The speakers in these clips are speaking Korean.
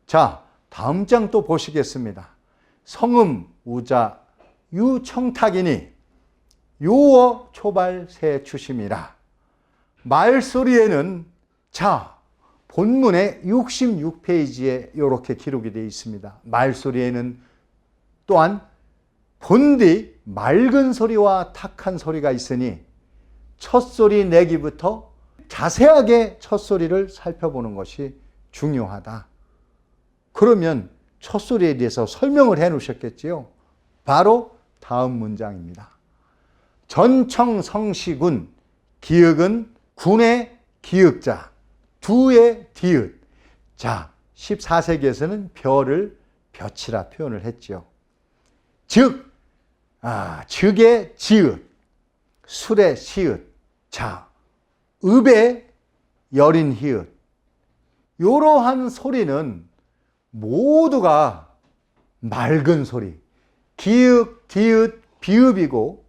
자, 다음 장 또 보시겠습니다. 성음 우자 유청탁이니 요어 초발 새 추심이라. 말소리에는 자, 본문의 66페이지에 이렇게 기록이 되어 있습니다. 말소리에는 또한 본디 맑은 소리와 탁한 소리가 있으니 첫소리 내기부터 자세하게 첫소리를 살펴보는 것이 중요하다. 그러면 첫소리에 대해서 설명을 해 놓으셨겠지요. 바로 다음 문장입니다. 전청성시군, 기역은 군의 기역자, 두의 디귿. 자, 14세기에서는 별을 볕이라 표현을 했죠. 즉, 즉의 지읒, 술의 시읒, 자, 읍의 여린 히읗. 이러한 소리는 모두가 맑은 소리, 기읒, 디귿, 비읍이고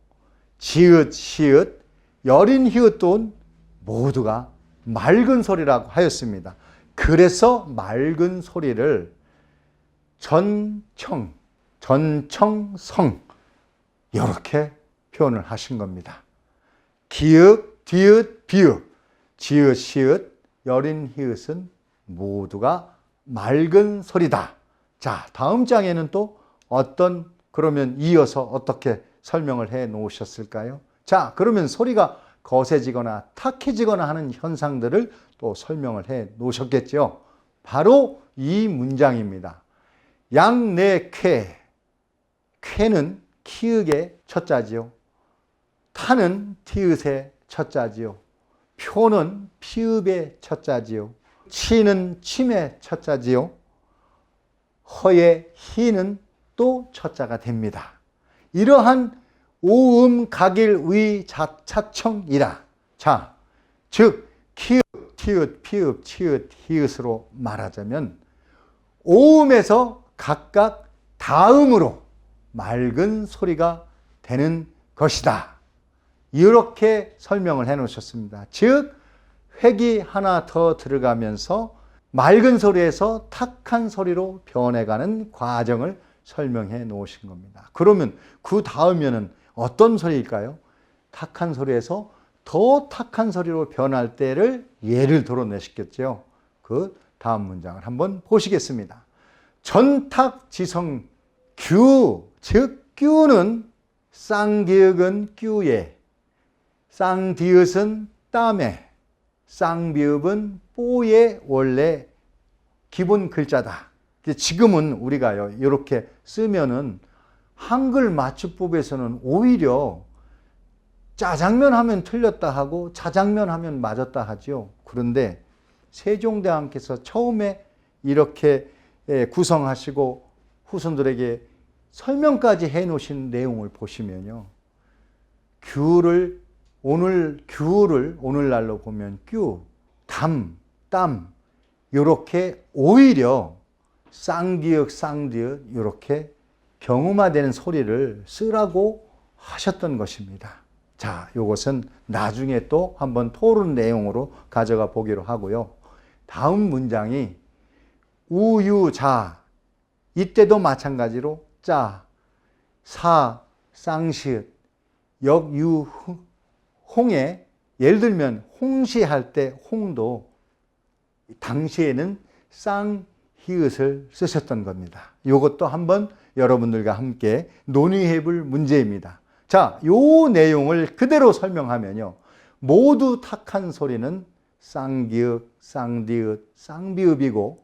지읒, 시읒, 여린 히읗도 모두가 맑은 소리라고 하였습니다. 그래서 맑은 소리를 전청성 이렇게 표현을 하신 겁니다. 기읒, 디귿, 비읍, 지읒, 시읒, 여린 히읗은 모두가 맑은 소리다. 자, 다음 장에는 또 그러면 이어서 어떻게 설명을 해 놓으셨을까요? 자, 그러면 소리가 거세지거나 탁해지거나 하는 현상들을 또 설명을 해 놓으셨겠죠. 바로 이 문장입니다. 양내 쾌, 쾌는 키읔의 첫자지요. 타는 티읕의 첫자지요. 표는 피읍의 첫자지요. 치는 침의 첫자지요. 허의 희는 또 첫자가 됩니다. 이러한 오음 각일 의 차청이라. 자, 즉 키읔, 티읕, 피읕, 치읒, 히읗으로 말하자면 오음에서 각각 다음으로 맑은 소리가 되는 것이다. 이렇게 설명을 해 놓으셨습니다. 즉 획이 하나 더 들어가면서 맑은 소리에서 탁한 소리로 변해가는 과정을 설명해 놓으신 겁니다. 그러면 그 다음에는 어떤 소리일까요? 탁한 소리에서 더 탁한 소리로 변할 때를 예를 들어내시겠죠. 그 다음 문장을 한번 보시겠습니다. 전탁지성 규, 즉 규는 쌍기역은 규에, 쌍디읒은 땀에, 쌍비읍은 뽀의 원래 기본 글자다. 지금은 우리가요, 이렇게 쓰면은 한글 맞춤법에서는 오히려 짜장면 하면 틀렸다 하고 자장면 하면 맞았다 하죠. 그런데 세종대왕께서 처음에 이렇게 구성하시고 후손들에게 설명까지 해 놓으신 내용을 보시면요. 규를 오늘날로 보면 규, 담, 땀 이렇게 오히려 쌍기역, 쌍디읒 이렇게 경음화되는 소리를 쓰라고 하셨던 것입니다. 자, 이것은 나중에 또 한번 토론 내용으로 가져가 보기로 하고요. 다음 문장이 우유자, 이때도 마찬가지로 자, 사, 쌍시읒, 역유, 홍에 예를 들면 홍시할 때 홍도 당시에는 쌍히읗을 쓰셨던 겁니다. 이것도 한번 여러분들과 함께 논의해 볼 문제입니다. 자, 요 내용을 그대로 설명하면요. 모두 탁한 소리는 쌍기읒, 쌍디읒, 쌍비읍이고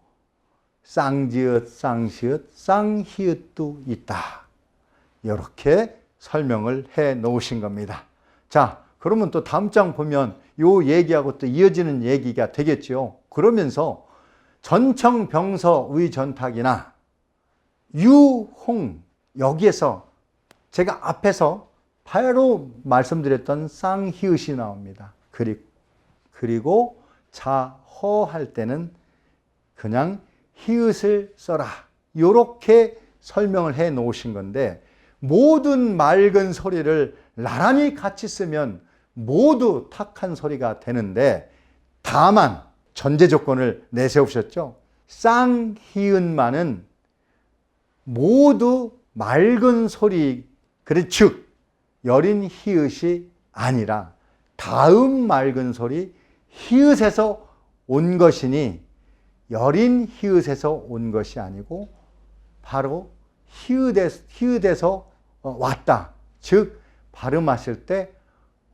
쌍지읒, 쌍시읒, 쌍히읗도 있다. 이렇게 설명을 해 놓으신 겁니다. 자, 그러면 또 다음 장 보면 요 얘기하고 또 이어지는 얘기가 되겠죠. 그러면서 전청병서의 전탁이나 유홍, 여기에서 제가 앞에서 바로 말씀드렸던 쌍히읗이 나옵니다. 그리고 자허할 때는 그냥 히읗을 써라. 이렇게 설명을 해 놓으신 건데, 모든 맑은 소리를 나란히 같이 쓰면 모두 탁한 소리가 되는데, 다만 전제 조건을 내세우셨죠. 쌍히읗만은 모두 맑은 소리, 그래 즉 여린 히읗이 아니라 다음 맑은 소리 히읗에서 온 것이니 여린 히읗에서 온 것이 아니고 바로 히읗에서 왔다. 즉 발음하실 때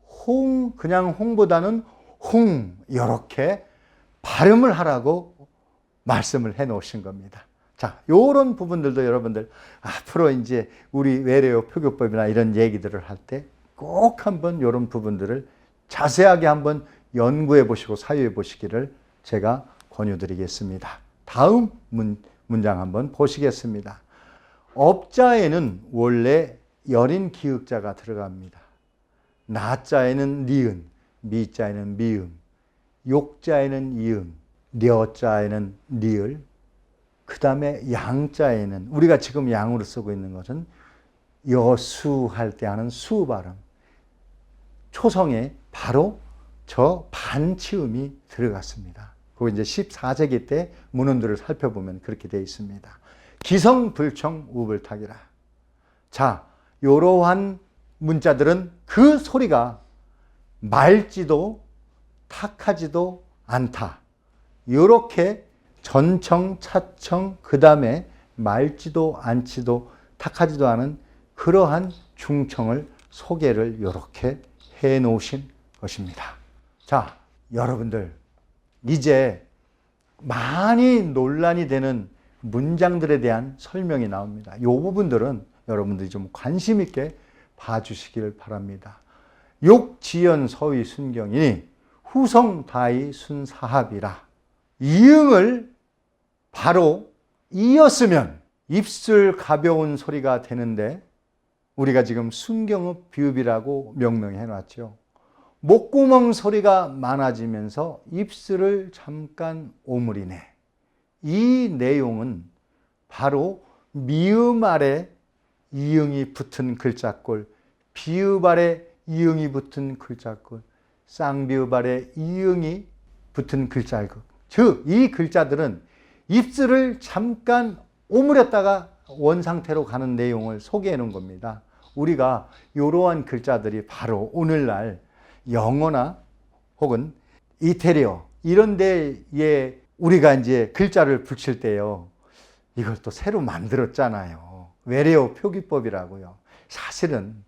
홍, 그냥 홍보다는 홍 이렇게 발음을 하라고 말씀을 해 놓으신 겁니다. 자, 요런 부분들도 여러분들 앞으로 이제 우리 외래어 표기법이나 이런 얘기들을 할 때 꼭 한번 요런 부분들을 자세하게 한번 연구해 보시고 사유해 보시기를 제가 권유드리겠습니다. 다음 문장 한번 보시겠습니다. 업자에는 원래 여린 기역자가 들어갑니다. 나자에는 니은, 미자에는 미음, 욕자에는 이음, 려자에는 리을, 그 다음에 양자에는 우리가 지금 양으로 쓰고 있는 것은 여수할 때 하는 수 발음, 초성에 바로 저 반치음이 들어갔습니다. 그거 이제 14제기 때 문헌들을 살펴보면 그렇게 되어 있습니다. 기성불청 우불탁이라. 자, 이러한 문자들은 그 소리가 맑지도 탁하지도 않다. 이렇게 전청, 차청, 그 다음에 맑지도 않지도 탁하지도 않은 그러한 중청을 소개를 이렇게 해 놓으신 것입니다. 자, 여러분들 이제 많이 논란이 되는 문장들에 대한 설명이 나옵니다. 이 부분들은 여러분들이 좀 관심 있게 봐주시길 바랍니다. 욕지연 서위 순경이니 후성 다이 순사합이라. 이응을 바로 이었으면 입술 가벼운 소리가 되는데 우리가 지금 순경읍 비읍이라고 명명해 놨죠. 목구멍 소리가 많아지면서 입술을 잠깐 오므리네. 이 내용은 바로 미음 아래 이응이 붙은 글자꼴, 비읍 아래 이응이 붙은 글자꼴, 쌍비읍 아래 이응이 붙은 글자꼴. 즉, 이 글자들은 입술을 잠깐 오므렸다가 원상태로 가는 내용을 소개해 놓은 겁니다. 우리가 이러한 글자들이 바로 오늘날 영어나 혹은 이태리어 이런 데에 우리가 이제 글자를 붙일 때요. 이걸 또 새로 만들었잖아요. 외래어 표기법이라고요. 사실은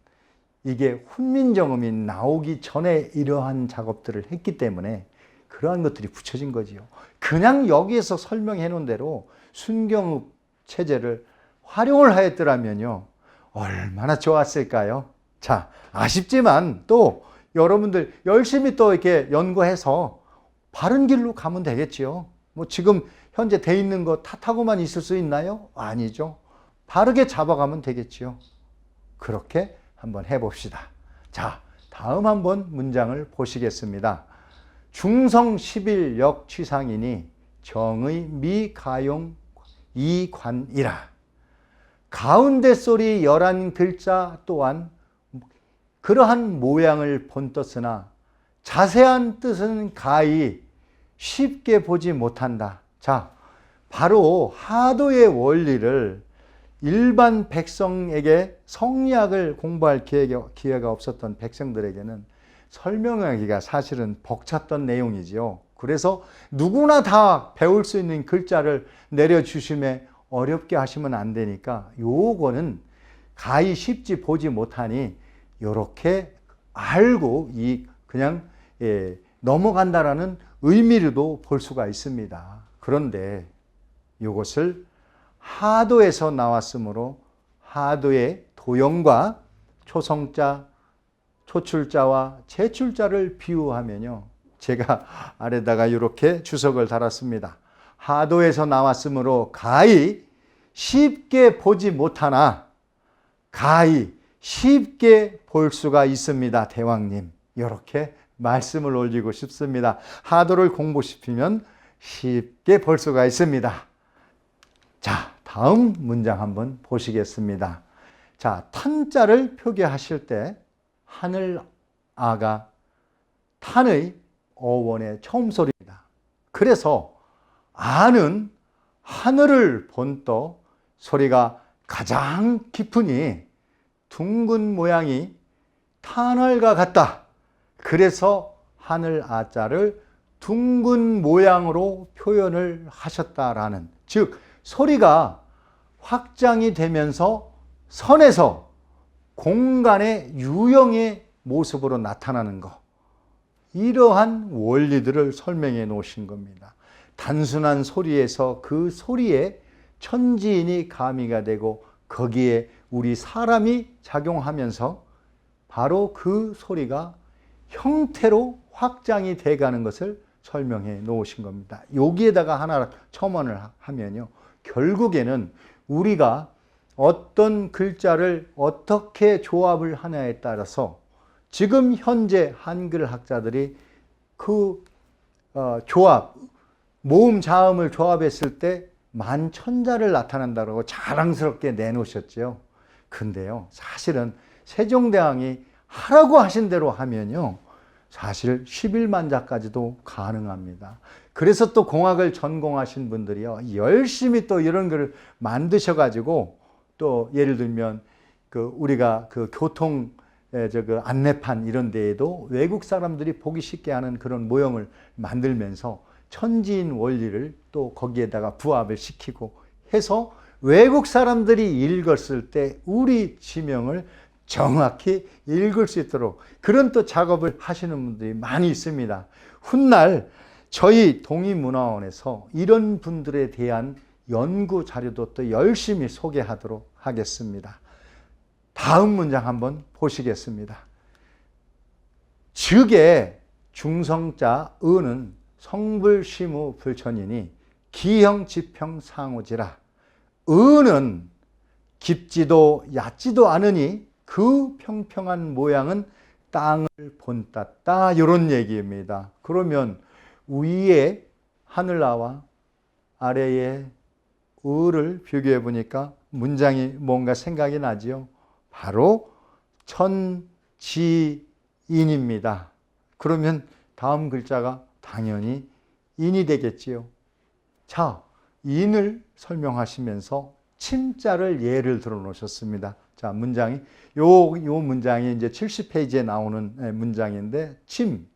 이게 훈민정음이 나오기 전에 이러한 작업들을 했기 때문에 그러한 것들이 붙여진 거지요. 그냥 여기에서 설명해 놓은 대로 순경읍 체제를 활용을 하였더라면요. 얼마나 좋았을까요? 자, 아쉽지만 또 여러분들 열심히 또 이렇게 연구해서 바른 길로 가면 되겠지요. 뭐 지금 현재 돼 있는 거 탓하고만 있을 수 있나요? 아니죠. 바르게 잡아가면 되겠지요. 그렇게 한번 해봅시다. 자, 다음 한번 문장을 보시겠습니다. 중성 11역 취상이니 정의 미가용 이관이라. 가운데 소리 11글자 또한 그러한 모양을 본떴으나 자세한 뜻은 가히 쉽게 보지 못한다. 자, 바로 하도의 원리를 일반 백성에게 성리학을 공부할 기회가 없었던 백성들에게는 설명하기가 사실은 벅찼던 내용이지요. 그래서 누구나 다 배울 수 있는 글자를 내려주심에 어렵게 하시면 안 되니까 요거는 가히 쉽지 보지 못하니 요렇게 알고 그냥 넘어간다라는 의미로도 볼 수가 있습니다. 그런데 이것을 하도에서 나왔으므로 하도의 도형과 초성자, 초출자와 제출자를 비유하면요. 제가 아래다가 이렇게 주석을 달았습니다. 하도에서 나왔으므로 가히 쉽게 보지 못하나 가히 쉽게 볼 수가 있습니다. 대왕님. 이렇게 말씀을 올리고 싶습니다. 하도를 공부시키면 쉽게 볼 수가 있습니다. 자, 다음 문장 한번 보시겠습니다. 자, 탄자를 표기하실 때 하늘 아가 탄의 어원의 처음 소리입니다. 그래서 아는 하늘을 본떠 소리가 가장 깊으니 둥근 모양이 탄알과 같다. 그래서 하늘 아자를 둥근 모양으로 표현을 하셨다라는, 즉 소리가 확장이 되면서 선에서 공간의 유형의 모습으로 나타나는 것, 이러한 원리들을 설명해 놓으신 겁니다. 단순한 소리에서 그 소리에 천지인이 가미가 되고 거기에 우리 사람이 작용하면서 바로 그 소리가 형태로 확장이 돼가는 것을 설명해 놓으신 겁니다. 여기에다가 하나 첨언을 하면요, 결국에는 우리가 어떤 글자를 어떻게 조합을 하냐에 따라서 지금 현재 한글 학자들이 그 조합, 모음 자음을 조합했을 때 만천자를 나타낸다고 자랑스럽게 내놓으셨죠. 근데요, 사실은 세종대왕이 하라고 하신 대로 하면요, 사실 11만자까지도 가능합니다. 그래서 또 공학을 전공하신 분들이요, 열심히 또 이런 글을 만드셔가지고, 또 예를 들면 우리가 그 교통 그 안내판 이런 데에도 외국 사람들이 보기 쉽게 하는 그런 모형을 만들면서 천지인 원리를 또 거기에다가 부합을 시키고 해서 외국 사람들이 읽었을 때 우리 지명을 정확히 읽을 수 있도록 그런 또 작업을 하시는 분들이 많이 있습니다. 훗날 저희 동의문화원에서 이런 분들에 대한 연구 자료도 또 열심히 소개하도록 하겠습니다. 다음 문장 한번 보시겠습니다. 즉의 중성자 은은 성불시무 불천이니 기형 지평 상우지라. 은은 깊지도 얕지도 않으니 그 평평한 모양은 땅을 본땄다, 이런 얘기입니다. 그러면 위에 하늘나와 아래에 을을 비교해 보니까 문장이 뭔가 생각이 나지요. 바로 천지인입니다. 그러면 다음 글자가 당연히 인이 되겠지요. 자, 인을 설명하시면서 침자를 예를 들어 놓으셨습니다. 자, 문장이 요 문장이 이제 70페이지에 나오는 문장인데, 침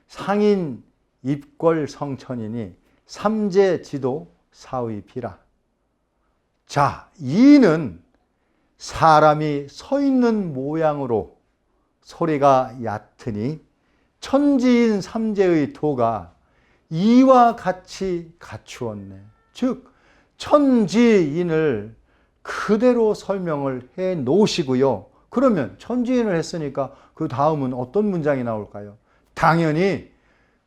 상인 입궐 성천이니 삼재지도 사의비라. 자, 이는 사람이 서 있는 모양으로 소리가 얕으니 천지인 삼재의 도가 이와 같이 갖추었네. 즉 천지인을 그대로 설명을 해 놓으시고요. 그러면 천지인을 했으니까 그 다음은 어떤 문장이 나올까요? 당연히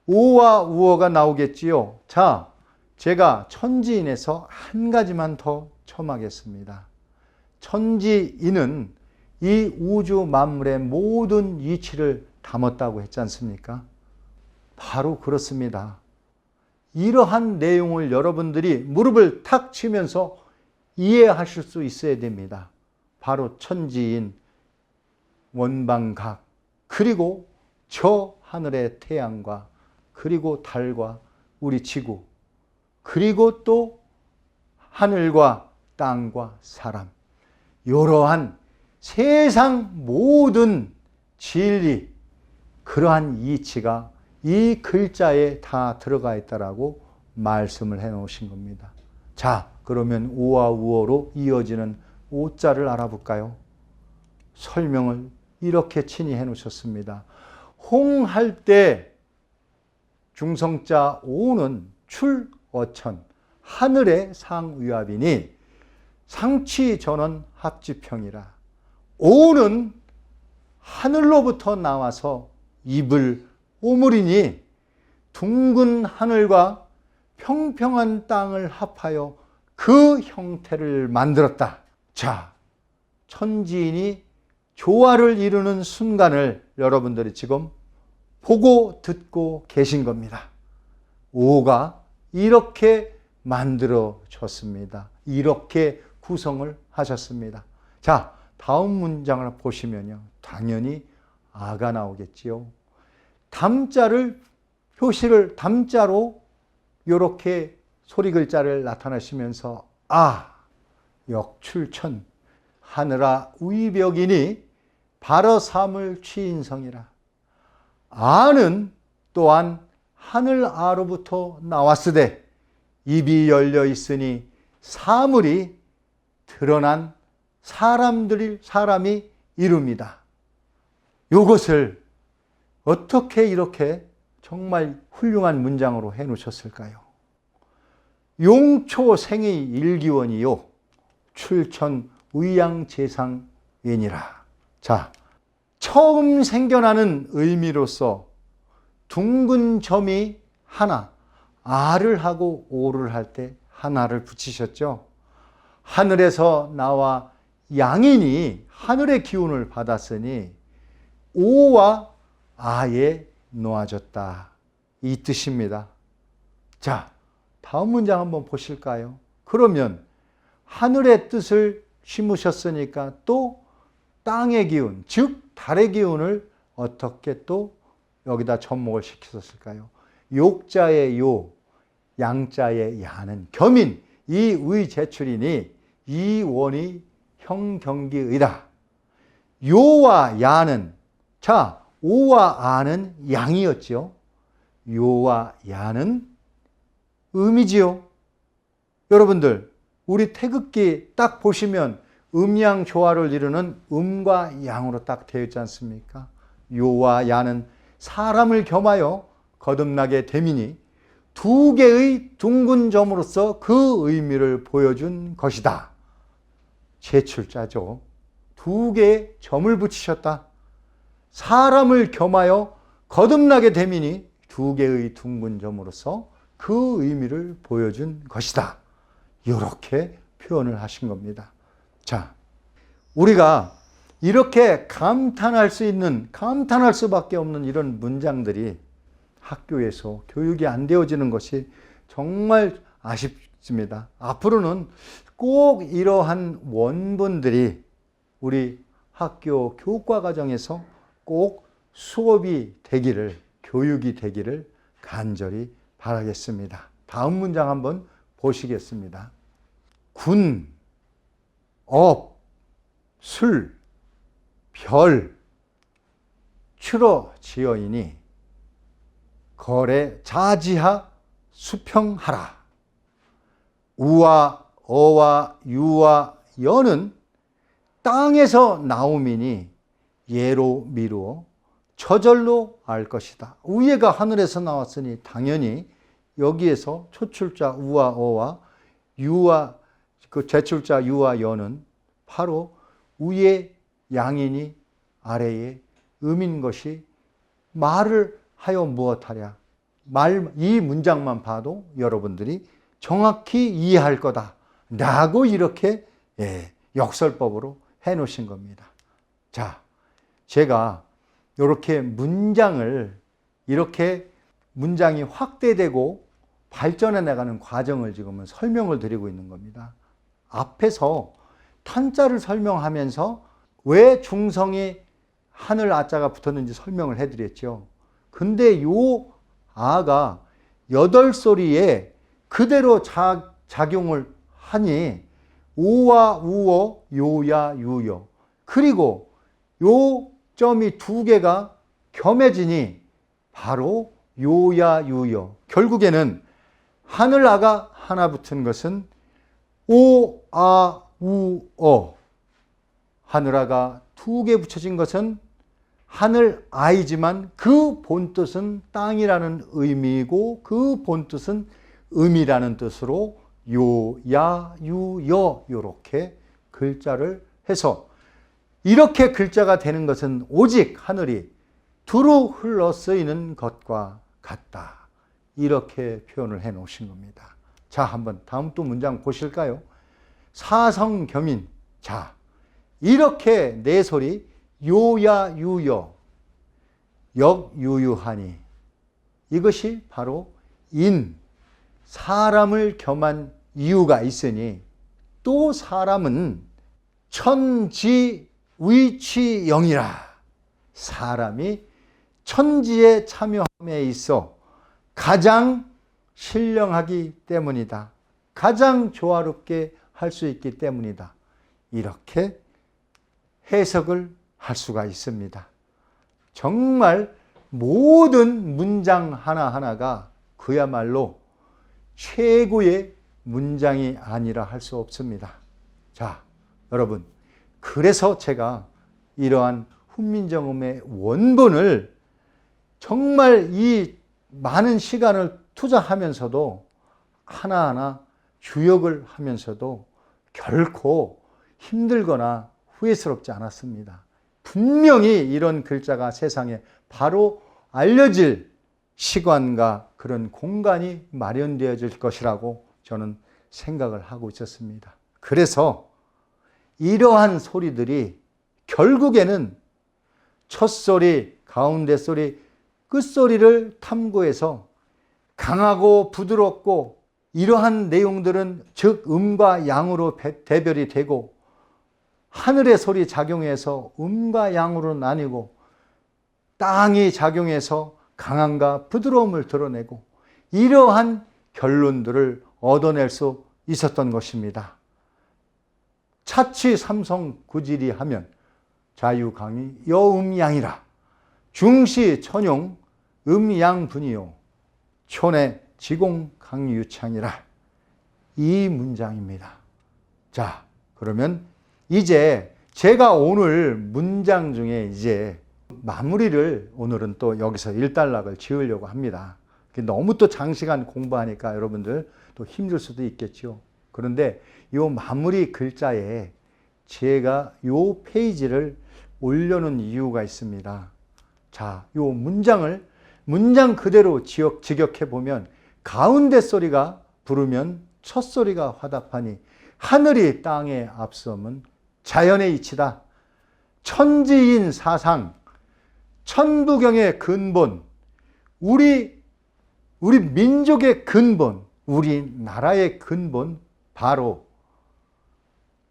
오와 우어가 나오겠지요. 자, 제가 천지인에서 한 가지만 더 첨하겠습니다. 천지인은 이 우주 만물의 모든 이치를 담았다고 했지 않습니까? 바로 그렇습니다. 이러한 내용을 여러분들이 무릎을 탁 치면서 이해하실 수 있어야 됩니다. 바로 천지인, 원방각, 그리고 저 하늘의 태양과 그리고 달과 우리 지구, 그리고 또 하늘과 땅과 사람, 이러한 세상 모든 진리, 그러한 이치가 이 글자에 다 들어가 있다라고 말씀을 해 놓으신 겁니다. 자, 그러면 오와 우어로 이어지는 오자를 알아볼까요? 설명을 이렇게 친히 해 놓으셨습니다. 홍할 때 중성자 오는 출어천, 하늘의 상위압이니 상취전원 합지평이라. 오는 하늘로부터 나와서 입을 오므리니 둥근 하늘과 평평한 땅을 합하여 그 형태를 만들었다. 자, 천지인이 조화를 이루는 순간을 여러분들이 지금 보고 듣고 계신 겁니다. 오가 이렇게 만들어졌습니다. 이렇게 구성을 하셨습니다. 자, 다음 문장을 보시면요, 당연히 아가 나오겠지요. 담자를 표시를 담자로 이렇게 소리 글자를 나타내시면서 역출천 하늘아 위벽이니 바로 삼을 취인성이라. 아는 또한 하늘 아로부터 나왔으되 입이 열려 있으니 사물이 드러난 사람이 이룹니다. 이것을 어떻게 이렇게 정말 훌륭한 문장으로 해 놓으셨을까요? 용초생의 일기원이요 출천 의양재상이니라. 자, 처음 생겨나는 의미로서 둥근 점이 하나, 아를 하고 오를 할 때 하나를 붙이셨죠. 하늘에서 나와 양인이 하늘의 기운을 받았으니 오와 아에 놓아졌다, 이 뜻입니다. 자, 다음 문장 한번 보실까요? 그러면 하늘의 뜻을 심으셨으니까 또 땅의 기운, 즉 달의 기운을 어떻게 또 여기다 접목을 시켰을까요? 욕자의 요, 양자의 야는 겸인 이 의제출이니 이 원이 형경기의다. 요와 야는, 자, 오와 아는 양이었죠. 요와 야는 음이지요. 여러분들, 우리 태극기 딱 보시면 음양 조화를 이루는 음과 양으로 딱 되어 있지 않습니까? 요와 야는 사람을 겸하여 거듭나게 됨이니 두 개의 둥근 점으로서 그 의미를 보여준 것이다. 제출자죠. 두 개의 점을 붙이셨다. 사람을 겸하여 거듭나게 됨이니 두 개의 둥근 점으로서 그 의미를 보여준 것이다. 이렇게 표현을 하신 겁니다. 자, 우리가 이렇게 감탄할 수밖에 없는 이런 문장들이 학교에서 교육이 안 되어지는 것이 정말 아쉽습니다. 앞으로는 꼭 이러한 원본들이 우리 학교 교과 과정에서 꼭 수업이 되기를, 교육이 되기를 간절히 바라겠습니다. 다음 문장 한번 보시겠습니다. 군, 업, 술, 별, 추러 지어이니 거래 자지하 수평하라. 우와 어와 유와 여는 땅에서 나옴이니 예로 미루어 저절로 알 것이다. 우예가 하늘에서 나왔으니 당연히 여기에서 초출자 우와 어와 유와 그 제출자 유와 여는 바로 위에 양이니 아래에 음인 것이 말을 하여 무엇하랴. 이 문장만 봐도 여러분들이 정확히 이해할 거다 라고 이렇게 역설법으로 해 놓으신 겁니다. 자, 제가 이렇게 문장이 확대되고 발전해 나가는 과정을 지금은 설명을 드리고 있는 겁니다. 앞에서 탄자를 설명하면서 왜 중성이 하늘 아자가 붙었는지 설명을 해드렸죠. 근데 요 아가 8소리에 그대로 작용을 하니 오와 우어, 요야, 유여. 그리고 요 점이 두 개가 겸해지니 바로 요야, 유여. 결국에는 하늘 아가 하나 붙은 것은 오, 아, 우, 어. 하늘 아가 두 개 붙여진 것은 하늘 아이지만 그 본뜻은 땅이라는 의미이고 그 본뜻은 음이라는 뜻으로 요, 야, 유, 여 이렇게 글자를 해서 이렇게 글자가 되는 것은 오직 하늘이 두루 흘러 쓰이는 것과 같다. 이렇게 표현을 해 놓으신 겁니다. 자, 한번 다음 또 문장 보실까요? 사성겸인. 자, 이렇게 네 소리 요야 유여 역유유하니 이것이 바로 사람을 겸한 이유가 있으니 또 사람은 천지위치영이라. 사람이 천지에 참여함에 있어 가장 신령하기 때문이다. 가장 조화롭게 할 수 있기 때문이다. 이렇게 해석을 할 수가 있습니다. 정말 모든 문장 하나하나가 그야말로 최고의 문장이 아니라 할 수 없습니다. 자, 여러분, 그래서 제가 이러한 훈민정음의 원본을 정말 이 많은 시간을 투자하면서도 하나하나 주역을 하면서도 결코 힘들거나 후회스럽지 않았습니다. 분명히 이런 글자가 세상에 바로 알려질 시간과 그런 공간이 마련되어질 것이라고 저는 생각을 하고 있었습니다. 그래서 이러한 소리들이 결국에는 첫소리, 가운데 소리, 끝소리를 탐구해서 강하고 부드럽고 이러한 내용들은 즉 음과 양으로 대별이 되고 하늘의 소리 작용해서 음과 양으로 나뉘고 땅이 작용해서 강함과 부드러움을 드러내고 이러한 결론들을 얻어낼 수 있었던 것입니다. 차치 삼성 구지리 하면 자유강이 여음양이라 중시 천용 음양분이요 촌의 지공강유창이라 이 문장입니다. 자, 그러면 이제 제가 오늘 문장 중에 이제 마무리를 오늘은 또 여기서 일단락을 지으려고 합니다. 너무 또 장시간 공부하니까 여러분들 또 힘들 수도 있겠죠. 그런데 이 마무리 글자에 제가 이 페이지를 올려놓은 이유가 있습니다. 자, 이 문장 그대로 직역해 보면 가운데 소리가 부르면 첫 소리가 화답하니 하늘이 땅에 앞서면 자연의 이치다. 천지인 사상, 천부경의 근본, 우리 민족의 근본, 우리 나라의 근본, 바로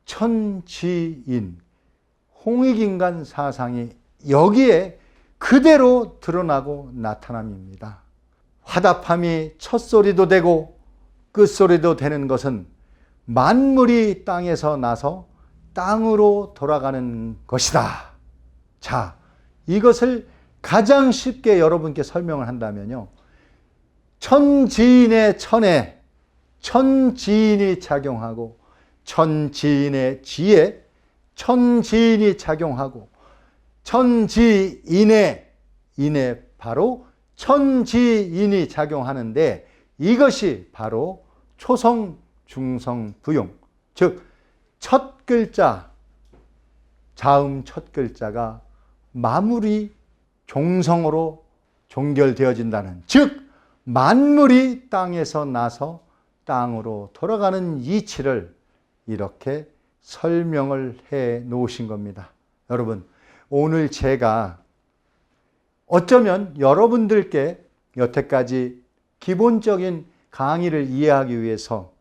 천지인, 홍익인간 사상이 여기에 그대로 드러나고 나타남입니다. 화답함이 첫소리도 되고 끝소리도 되는 것은 만물이 땅에서 나서 땅으로 돌아가는 것이다. 자, 이것을 가장 쉽게 여러분께 설명을 한다면요. 천지인의 천에 천지인이 작용하고 천지인의 지에 천지인이 작용하고 천지인의 인에 바로 천지인이 작용하는데 이것이 바로 초성, 중성, 부용, 즉 첫 글자, 자음 첫 글자가 마무리 종성으로 종결되어진다는, 즉 만물이 땅에서 나서 땅으로 돌아가는 이치를 이렇게 설명을 해 놓으신 겁니다. 여러분, 오늘 제가 어쩌면 여러분들께 여태까지 기본적인 강의를 이해하기 위해서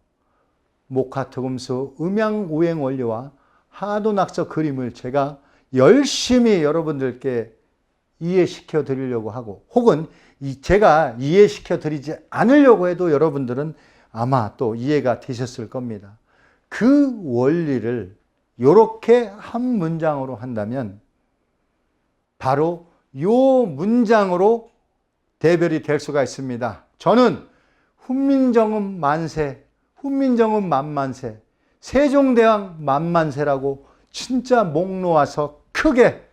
목화토금수 음양오행 원리와 하도낙서 그림을 제가 열심히 여러분들께 이해시켜 드리려고 하고, 혹은 제가 이해시켜 드리지 않으려고 해도 여러분들은 아마 또 이해가 되셨을 겁니다. 그 원리를 이렇게 한 문장으로 한다면 바로 이 문장으로 대별이 될 수가 있습니다. 저는 훈민정음 만세, 훈민정음 만만세, 세종대왕 만만세라고 진짜 목 놓아서 크게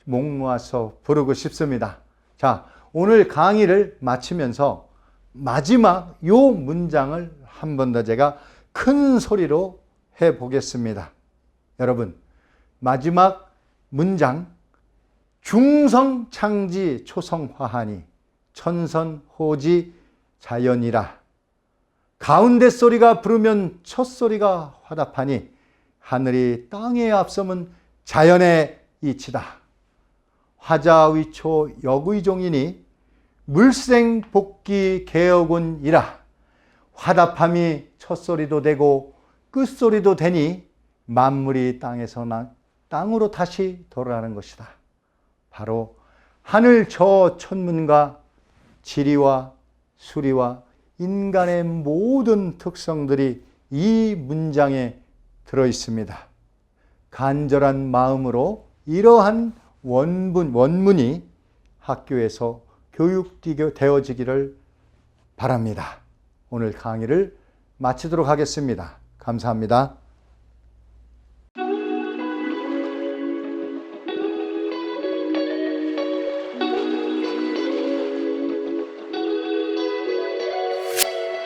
목 놓아서 부르고 싶습니다. 자, 오늘 강의를 마치면서 마지막 이 문장을 한 번 더 제가 큰 소리로 해 보겠습니다. 여러분, 마지막 문장, 중성창지 초성화하니 천선호지 자연이라. 가운데 소리가 부르면 첫 소리가 화답하니 하늘이 땅에 앞서면 자연의 이치다. 화자위초 역의종이니 물생복기 개혁운이라. 화답함이 첫 소리도 되고 끝소리도 되니 만물이 땅에서 땅으로 다시 돌아가는 것이다. 바로 하늘 저 천문과 지리와 수리와 인간의 모든 특성들이 이 문장에 들어 있습니다. 간절한 마음으로 이러한 원문이 학교에서 교육되어지기를 바랍니다. 오늘 강의를 마치도록 하겠습니다. 감사합니다.